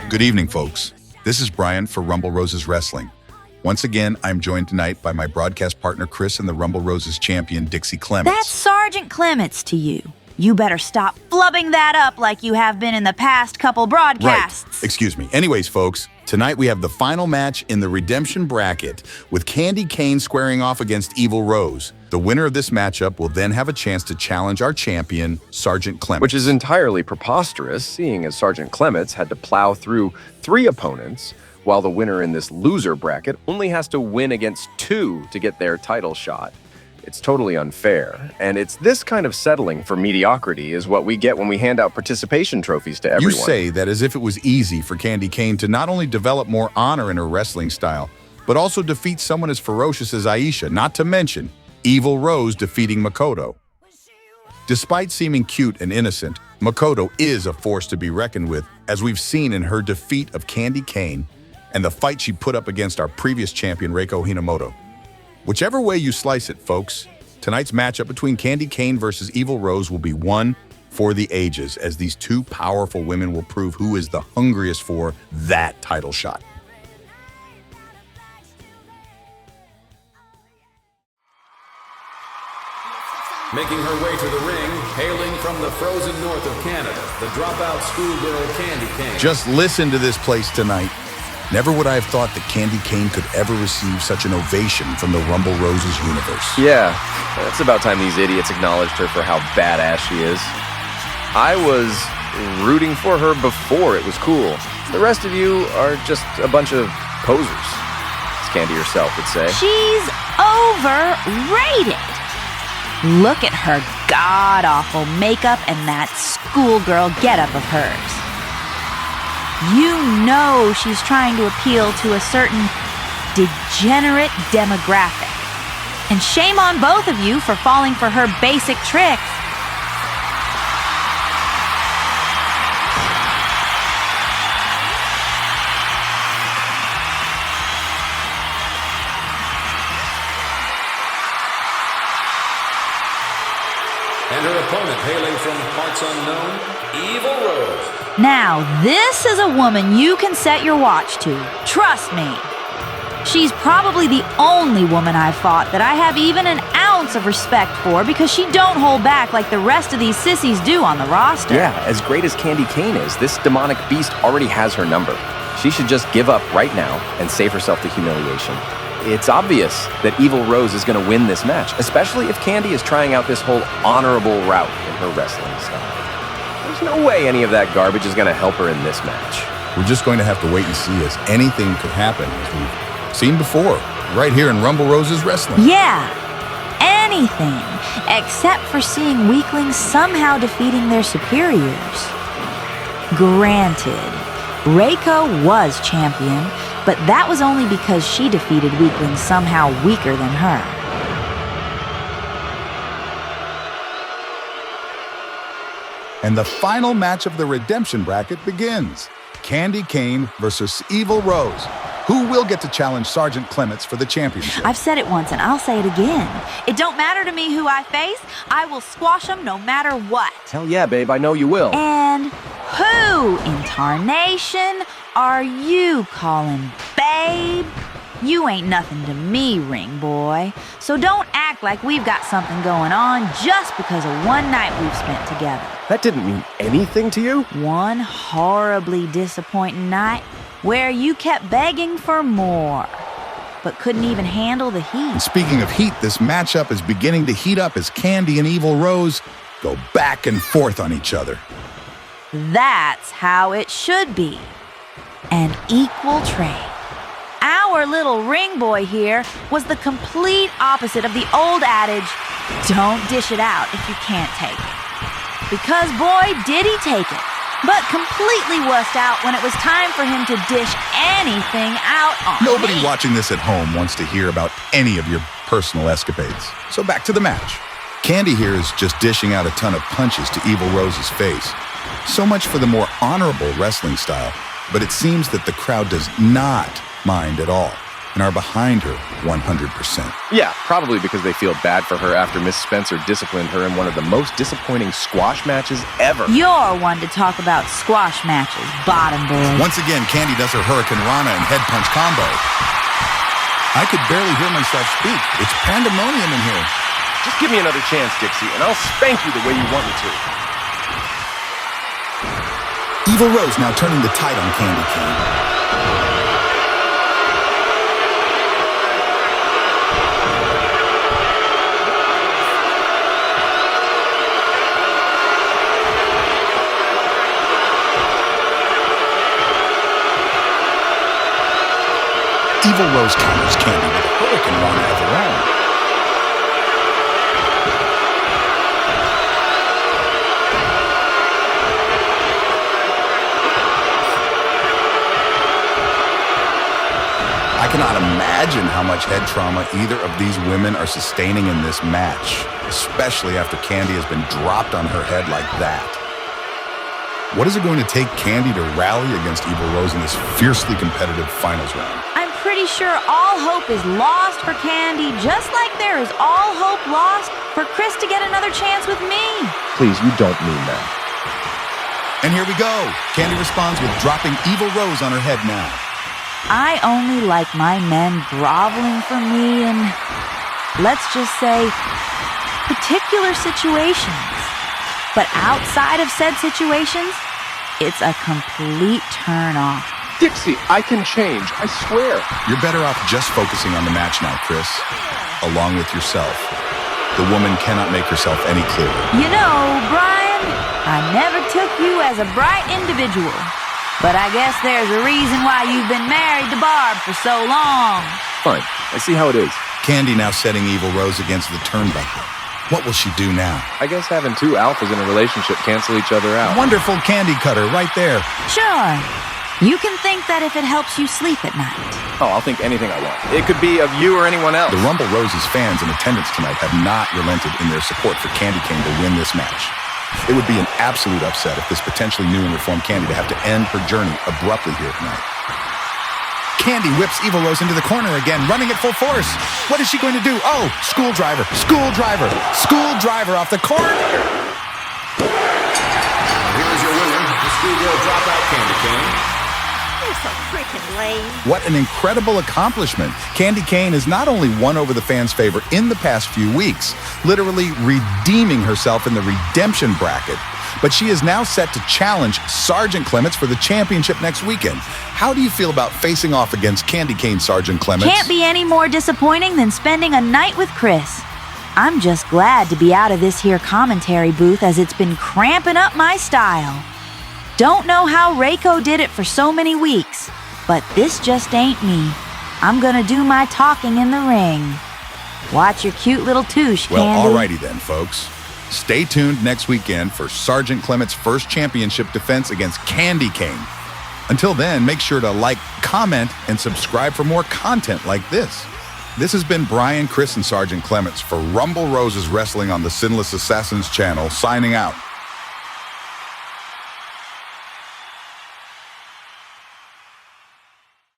Good evening, folks. This is Brian for Rumble Roses Wrestling. Once again, I'm joined tonight by my broadcast partner, Chris, and the Rumble Roses champion, Dixie Clemets. That's Sargent Clemets to you. You better stop flubbing that up like you have been in the past couple broadcasts. Right. Excuse me. Anyways, folks, tonight we have the final match in the Redemption Bracket with Candy Cane squaring off against Evil Rose. The winner of this matchup will then have a chance to challenge our champion, Sargent Clemets. Which is entirely preposterous, seeing as Sargent Clemets had to plow through 3 opponents, while the winner in this loser bracket only has to win against 2 to get their title shot. It's totally unfair, and it's this kind of settling for mediocrity is what we get when we hand out participation trophies to everyone. You say that as if it was easy for Candy Cane to not only develop more honor in her wrestling style, but also defeat someone as ferocious as Aisha, not to mention Evil Rose defeating Makoto. Despite seeming cute and innocent, Makoto is a force to be reckoned with, as we've seen in her defeat of Candy Cane and the fight she put up against our previous champion, Reiko Hinamoto. Whichever way you slice it, folks, tonight's matchup between Candy Cane versus Evil Rose will be one for the ages, as these 2 powerful women will prove who is the hungriest for that title shot. Making her way to the ring, hailing from the frozen north of Canada, the dropout schoolgirl Candy Cane. Just listen to this place tonight. Never would I have thought that Candy Cane could ever receive such an ovation from the Rumble Roses universe. Yeah, it's about time these idiots acknowledged her for how badass she is. I was rooting for her before it was cool. The rest of you are just a bunch of posers, as Candy herself would say. She's overrated. Look at her god-awful makeup and that schoolgirl getup of hers. You know she's trying to appeal to a certain degenerate demographic. And shame on both of you for falling for her basic tricks. And her opponent, hailing from parts unknown, Evil Rose. Now, this is a woman you can set your watch to. Trust me. She's probably the only woman I've fought that I have even an ounce of respect for, because she don't hold back like the rest of these sissies do on the roster. Yeah, as great as Candy Cane is, this demonic beast already has her number. She should just give up right now and save herself the humiliation. It's obvious that Evil Rose is going to win this match, especially if Candy is trying out this whole honorable route in her wrestling style. There's no way any of that garbage is going to help her in this match. We're just going to have to wait and see, as anything could happen, as we've seen before, right here in Rumble Roses Wrestling. Yeah, anything, except for seeing weaklings somehow defeating their superiors. Granted, Reiko was champion, but that was only because she defeated weaklings somehow weaker than her. And the final match of the Redemption Bracket begins. Candy Cane versus Evil Rose. Who will get to challenge Sargent Clemets for the championship? I've said it once and I'll say it again. It don't matter to me who I face. I will squash them no matter what. Hell yeah, babe, I know you will. And who in tarnation are you calling babe? You ain't nothing to me, ring boy. So don't act like we've got something going on just because of one night we've spent together. That didn't mean anything to you? One horribly disappointing night where you kept begging for more, but couldn't even handle the heat. And speaking of heat, this matchup is beginning to heat up as Candy and Evil Rose go back and forth on each other. That's how it should be. An equal trade. Our little ring boy here was the complete opposite of the old adage, don't dish it out if you can't take it. Because boy, did he take it, but completely wussed out when it was time for him to dish anything out on Nobody me. watching this at home wants to hear about any of your personal escapades. So back to the match. Candy here is just dishing out a ton of punches to Evil Rose's face. So much for the more honorable wrestling style, but it seems that the crowd does not mind at all. and are behind her 100%. Yeah, probably because they feel bad for her after Miss Spencer disciplined her in one of the most disappointing squash matches ever. You're one to talk about squash matches, bottom boy. Once again, Candy does her Hurricane Rana and head punch combo. I could barely hear myself speak. It's pandemonium in here. Just give me another chance, Dixie, and I'll spank you the way you want me to. Evil Rose now turning the tide on Candy Cane. Evil Rose counters Candy with a Hurricane Rana of her own. I cannot imagine how much head trauma either of these women are sustaining in this match, especially after Candy has been dropped on her head like that. What is it going to take Candy to rally against Evil Rose in this fiercely competitive finals round? I'm pretty sure all hope is lost for Candy, just like there is all hope lost for Chris to get another chance with me. Please, you don't mean that. And here we go. Candy responds with dropping Evil Rose on her head now. I only like my men groveling for me in, let's just say, particular situations. But outside of said situations, it's a complete turn-off. Dixie, I can change, I swear. You're better off just focusing on the match now, Chris, along with yourself. The woman cannot make herself any clearer. You know, Brian, I never took you as a bright individual. But I guess there's a reason why you've been married to Barb for so long. Fine, I see how it is. Candy now setting Evil Rose against the turnbuckle. What will she do now? I guess having two alphas in a relationship cancel each other out. Wonderful Candy Cutter right there. Sure. You can think that if it helps you sleep at night. Oh, I'll think anything I want. It could be of you or anyone else. The Rumble Roses fans in attendance tonight have not relented in their support for Candy Cane to win this match. It would be an absolute upset if this potentially new and reformed Candy to have to end her journey abruptly here tonight. Candy whips Evil Rose into the corner again, running at full force. What is she going to do? Oh, school driver, school driver, school driver off the corner. Here's your winner, the schoolgirl dropout Candy Cane. You're so freaking lame. What an incredible accomplishment. Candy Cane has not only won over the fans' favor in the past few weeks, literally redeeming herself in the redemption bracket, but she is now set to challenge Sargent Clemets for the championship next weekend. How do you feel about facing off against Candy Cane, Sargent Clemets? Can't be any more disappointing than spending a night with Chris. I'm just glad to be out of this here commentary booth as it's been cramping up my style. Don't know how Reiko did it for so many weeks, but this just ain't me. I'm gonna do my talking in the ring. Watch your cute little touche, Well, Candy. alrighty then, folks. Stay tuned next weekend for Sargent Clemets' first championship defense against Candy Cane. Until then, make sure to like, comment, and subscribe for more content like this. This has been Brian, Chris, and Sargent Clemets for Rumble Roses Wrestling on the Sinless Assassins channel, signing out.